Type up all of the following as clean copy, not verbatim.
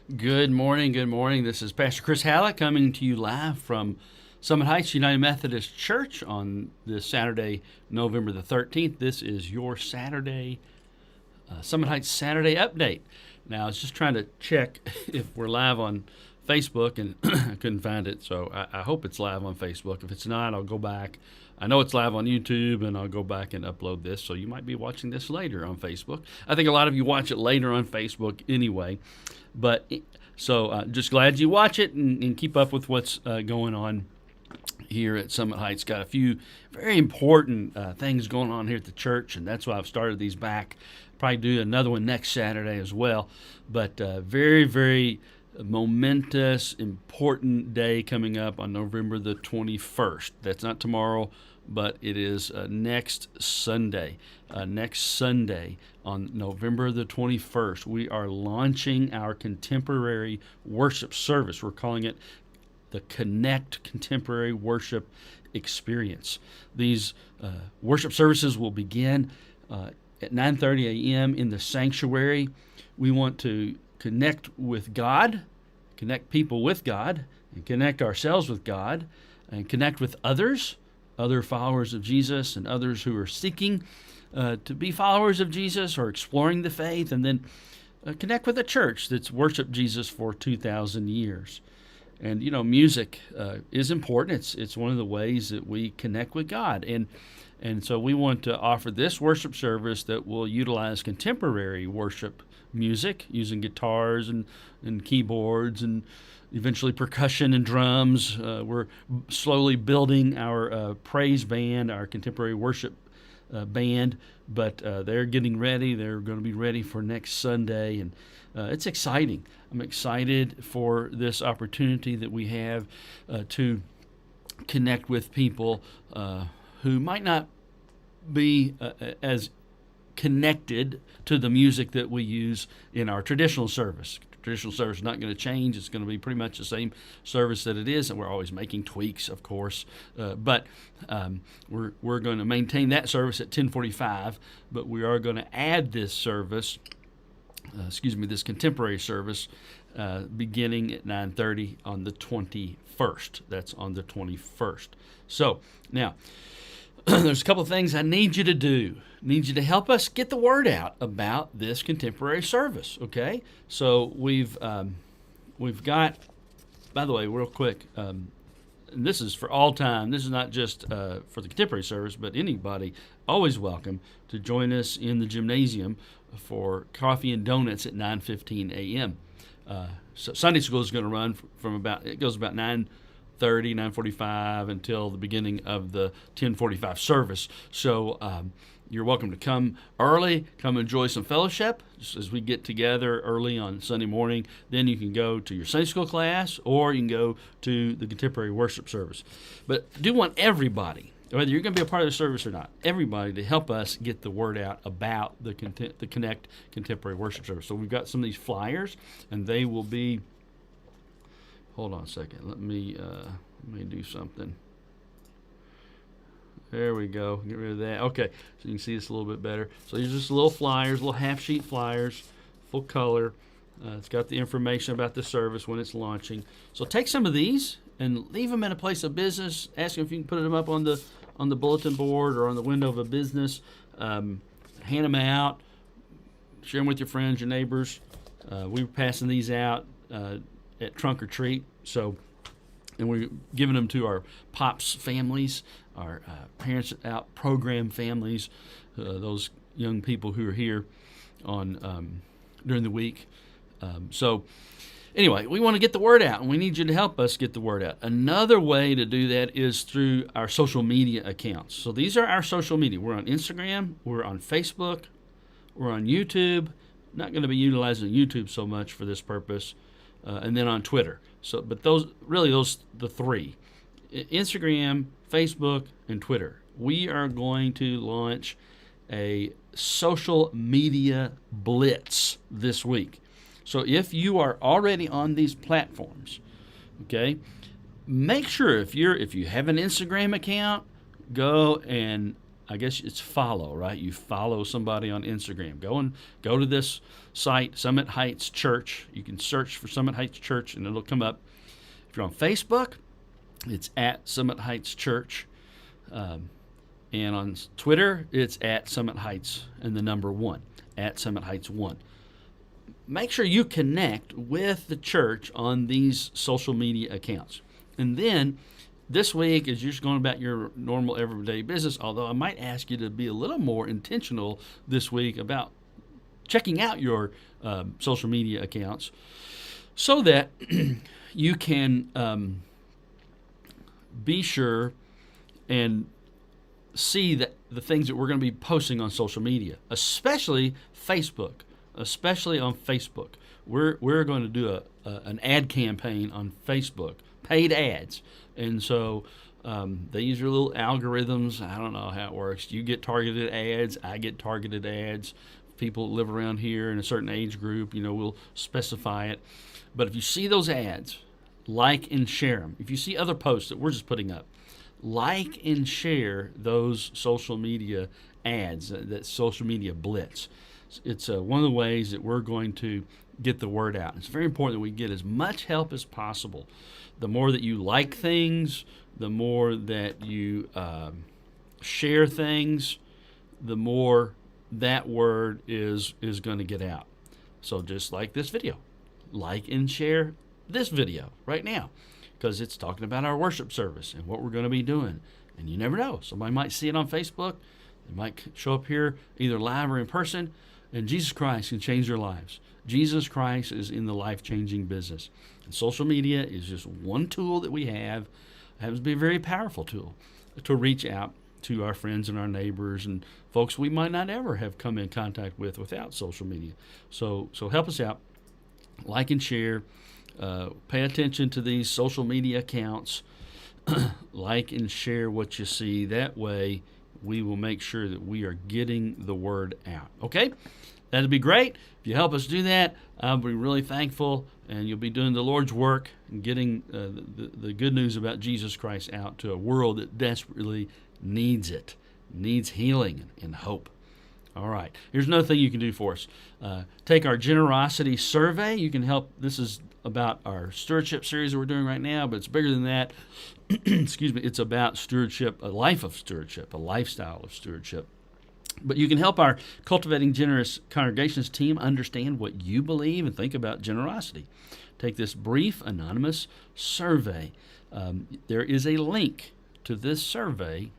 Good morning. Good morning. This is Pastor Chris Hallett coming to you live from Summit Heights United Methodist Church on this Saturday, November the 13th. This is your Summit Heights Saturday update. Now, I was just trying to check if we're live on Facebook, and I couldn't find it, so I hope it's live on Facebook. If it's not, I'll go back. I know it's live on YouTube, and I'll go back and upload this, so you might be watching this later on Facebook. I think a lot of you watch it later on Facebook anyway, but so just glad you watch it and keep up with what's going on here at Summit Heights. Got a few very important things going on here at the church, and that's why I've started these back. Probably do another one next Saturday as well, but very, very momentous, important day coming up on November the 21st. That's not tomorrow, but it is next Sunday. Next Sunday on November the 21st, we are launching our contemporary worship service. We're calling it the Connect Contemporary Worship Experience. These worship services will begin at 9:30 a.m. in the sanctuary. We want to connect with God, connect people with God, and connect ourselves with God, and connect with others, other followers of Jesus, and others who are seeking to be followers of Jesus or exploring the faith, and then connect with a church that's worshiped Jesus for 2,000 years. And, you know, music is important. It's one of the ways that we connect with God. And so we want to offer this worship service that will utilize contemporary worship music, using guitars and keyboards and eventually percussion and drums. We're slowly building our praise band, our contemporary worship band, but they're getting ready. They're going to be ready for next Sunday, and it's exciting. I'm excited for this opportunity that we have to connect with people who might not be as connected to the music that we use in our traditional service. Traditional service is not going to change. It's going to be pretty much the same service that it is, and we're always making tweaks, of course. But we're going to maintain that service at 10:45. But we are going to add this service, this contemporary service, beginning at 9:30 on the 21st. That's on the 21st. So now, there's a couple of things I need you to do. I need you to help us get the word out about this contemporary service, okay? So we've got, by the way, real quick, and this is for all time. This is not just for the contemporary service, but anybody always welcome to join us in the gymnasium for coffee and donuts at 9:15 a.m. So Sunday school is going to run from about 9:30, 9:45 until the beginning of the 10:45 service. So you're welcome to come early, come enjoy some fellowship just as we get together early on Sunday morning. Then you can go to your Sunday school class, or you can go to the contemporary worship service. But I do want everybody, whether you're going to be a part of the service or not, everybody to help us get the word out about the Connect Contemporary Worship Service. So we've got some of these flyers, and they will be. Hold on a second. Let me do something. There we go. Get rid of that. Okay, so you can see this a little bit better. So these are just little flyers, little half-sheet flyers, full color. It's got the information about the service when it's launching. So take some of these and leave them in a place of business. Ask them if you can put them up on the bulletin board or on the window of a business. Hand them out. Share them with your friends, your neighbors. We're passing these out at Trunk or Treat. And we're giving them to our POPS families, our Parents Out program families, those young people who are here on during the week. So anyway, we want to get the word out, and we need you to help us get the word out. Another way to do that is through our social media accounts. So these are our social media. We're on Instagram, we're on Facebook, we're on YouTube. Not going to be utilizing YouTube so much for this purpose. And then on Twitter. So, but those the three: Instagram, Facebook, and Twitter. We are going to launch a social media blitz this week. So if you are already on these platforms, okay, make sure if you have an Instagram account, go and I guess it's follow, right? You follow somebody on Instagram. Go to this site, Summit Heights Church. You can search for Summit Heights Church, and it'll come up. If you're on Facebook, it's at Summit Heights Church. And on Twitter, it's at Summit Heights and the number 1, at Summit Heights 1. Make sure you connect with the church on these social media accounts. And then this week, as you're just going about your normal everyday business, although I might ask you to be a little more intentional this week about checking out your social media accounts so that you can be sure and see that the things that we're going to be posting on social media, especially Facebook, especially on Facebook. We're going to do an ad campaign on Facebook, paid ads. And so they use your little algorithms. I don't know how it works. You get targeted ads. I get targeted ads. People that live around here in a certain age group, we'll specify it. But if you see those ads, like and share them. If you see other posts that we're just putting up, like and share those social media ads, that social media blitz. It's one of the ways that we're going to get the word out. It's very important that we get as much help as possible. The more that you like things, the more that you share things, the more that word is going to get out. So just like this video, like and share this video right now, because it's talking about our worship service and what we're going to be doing. And you never know. Somebody might see it on Facebook. They might show up here either live or in person, and Jesus Christ can change their lives. Jesus Christ is in the life-changing business. And social media is just one tool that we have. It happens to be a very powerful tool to reach out to our friends and our neighbors and folks we might not ever have come in contact with without social media. So help us out. Like and share. Pay attention to these social media accounts. Like and share what you see. That way we will make sure that we are getting the word out. Okay? That'd be great. If you help us do that, I'll be really thankful, and you'll be doing the Lord's work and getting the good news about Jesus Christ out to a world that desperately needs it, needs healing and hope. All right. Here's another thing you can do for us. Take our generosity survey. You can help. This is about our stewardship series that we're doing right now, but it's bigger than that. Excuse me. It's about stewardship, a life of stewardship, a lifestyle of stewardship. But you can help our Cultivating Generous Congregations team understand what you believe and think about generosity. Take this brief, anonymous survey. There is a link to this survey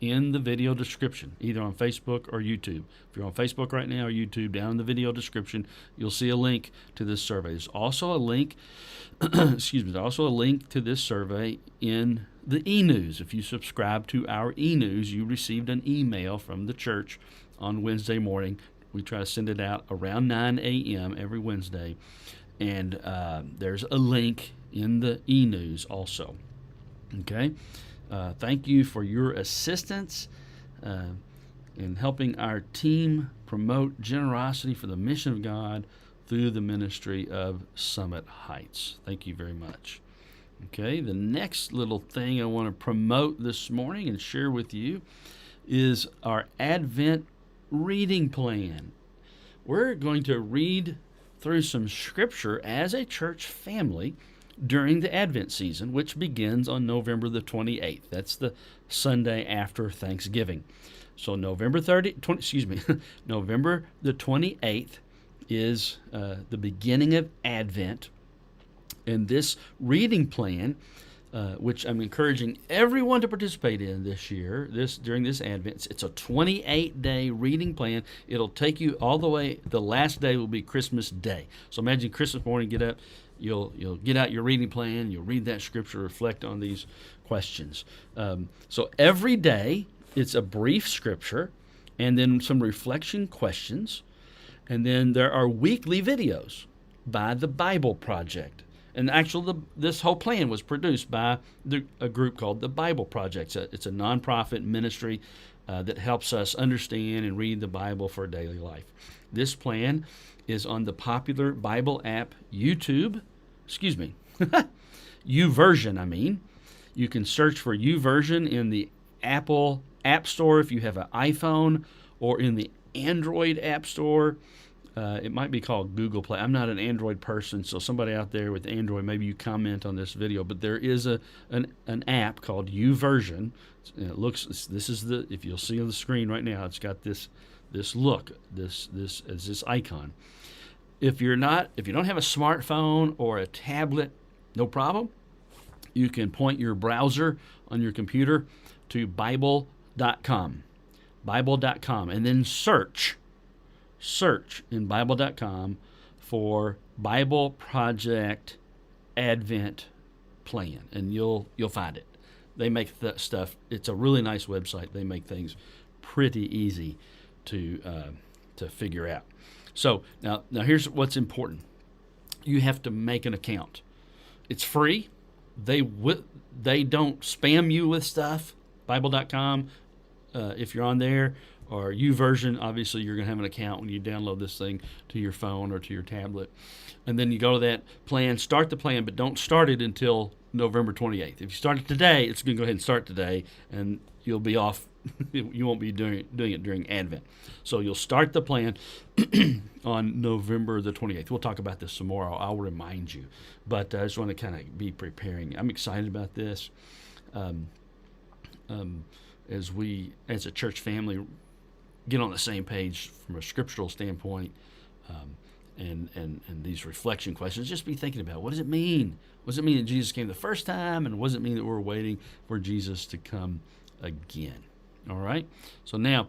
in the video description, either on Facebook or YouTube. If you're on Facebook right now or YouTube, down in the video description, you'll see a link to this survey. There's also a link, there's also a link to this survey in the e-news. If you subscribe to our e-news, you received an email from the church on Wednesday morning. We try to send it out around 9 a.m. every Wednesday. And there's a link in the e-news also. Okay? Thank you for your assistance in helping our team promote generosity for the mission of God through the ministry of Summit Heights. Thank you very much. Okay, the next little thing I want to promote this morning and share with you is our Advent reading plan. We're going to read through some scripture as a church family during the Advent season, which begins on November the 28th. That's the Sunday after Thanksgiving. So November the 28th is the beginning of Advent. And this reading plan, which I'm encouraging everyone to participate in this year, during this Advent, it's a 28-day reading plan. It'll take you all the way. The last day will be Christmas Day. So imagine Christmas morning, get up, you'll get out your reading plan, you'll read that scripture, reflect on these questions. So every day, it's a brief scripture, and then some reflection questions, and then there are weekly videos by the Bible Project. And actually, this whole plan was produced by a group called the Bible Project. It's a nonprofit ministry that helps us understand and read the Bible for daily life. This plan is on the popular Bible app YouVersion, You can search for YouVersion in the Apple App Store if you have an iPhone, or in the Android App Store. It might be called Google Play. I'm not an Android person, so somebody out there with Android, maybe you comment on this video. But there is an app called YouVersion. It looks. This is the. If you'll see on the screen right now, it's got this look. This icon. If you don't have a smartphone or a tablet, no problem. You can point your browser on your computer to Bible.com, and then search in Bible.com for Bible Project Advent Plan, and you'll find it. They make the stuff. It's a really nice website. They make things pretty easy to figure out. So now here's what's important. You have to make an account. It's free. They don't spam you with stuff. Bible.com, if you're on there, or YouVersion, obviously you're going to have an account when you download this thing to your phone or to your tablet. And then you go to that plan, start the plan, but don't start it until November 28th. If you start it today, it's going to go ahead and start today, and you'll be off. You won't be doing it during Advent. So you'll start the plan on November the 28th. We'll talk about this some more. I'll remind you. But I just want to kind of be preparing. I'm excited about this. As we, as a church family, get on the same page from a scriptural standpoint, and these reflection questions, just be thinking about, what does it mean? What does it mean that Jesus came the first time, and what does it mean that we're waiting for Jesus to come again? All right? So now,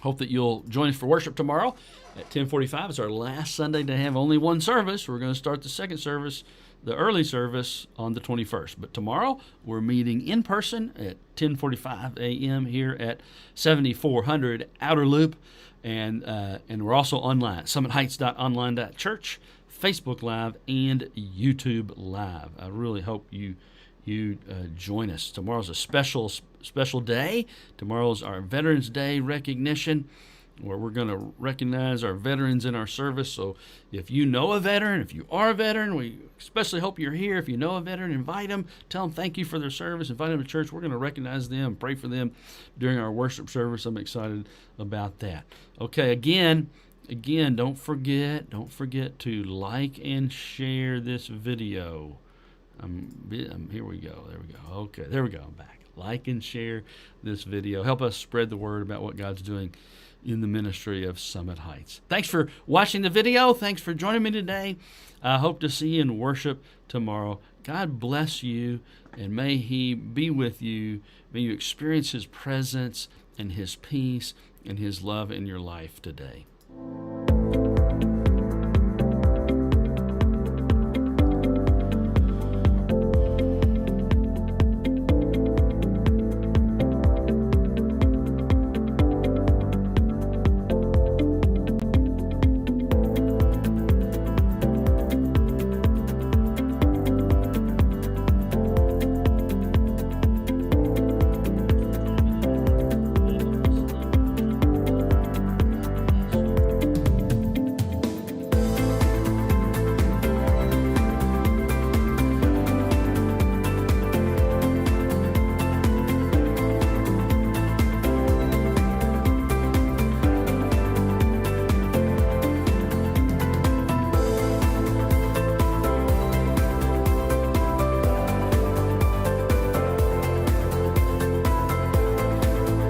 hope that you'll join us for worship tomorrow at 10:45. It's our last Sunday to have only one service. We're going to start the second service, the early service, on the 21st. But tomorrow we're meeting in person at 10:45 a.m. here at 7400 Outer Loop, and we're also online, summitheights.online.church, Facebook Live, and YouTube Live. I really hope you join us. Tomorrow's a special day. Tomorrow's our Veterans Day recognition, where we're going to recognize our veterans in our service. So if you know a veteran, if you are a veteran, we especially hope you're here. If you know a veteran, invite them. Tell them thank you for their service. Invite them to church. We're going to recognize them, pray for them during our worship service. I'm excited about that. Okay, again, don't forget to like and share this video. Here we go. There we go. Okay, there we go. I'm back. Like and share this video. Help us spread the word about what God's doing in the ministry of Summit Heights. Thanks for watching the video. Thanks for joining me today. I hope to see you in worship tomorrow. God bless you, and may He be with you. May you experience His presence and His peace and His love in your life today.